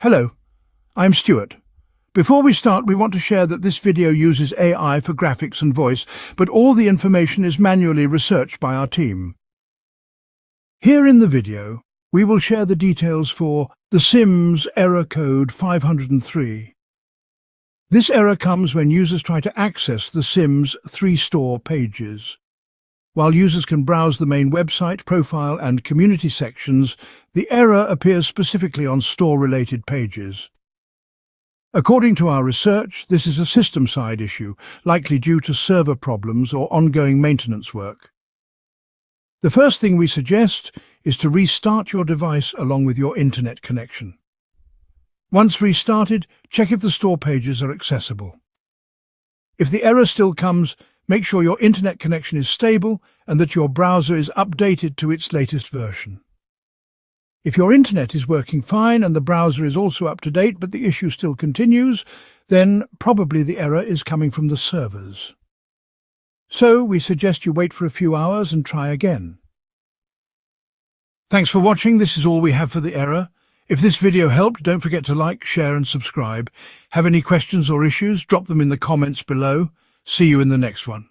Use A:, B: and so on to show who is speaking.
A: Hello, I'm Stuart. Before we start, we want to share that this video uses AI for graphics and voice, but all the information is manually researched by our team. Here in the video, we will share the details for The Sims error code 503. This error comes when users try to access The Sims 3 store pages. While users can browse the main website, profile and community sections, the error appears specifically on store-related pages. According to our research, this is a system-side issue, likely due to server problems or ongoing maintenance work. The first thing we suggest is to restart your device along with your internet connection. Once restarted, check if the store pages are accessible. If the error still comes, make sure your internet connection is stable and that your browser is updated to its latest version. If your internet is working fine and the browser is also up to date but the issue still continues, then probably the error is coming from the servers. So we suggest you wait for a few hours and try again. Thanks for watching. This is all we have for the error. If this video helped, don't forget to like, share and subscribe. Have any questions or issues? Drop them in the comments below. See you in the next one.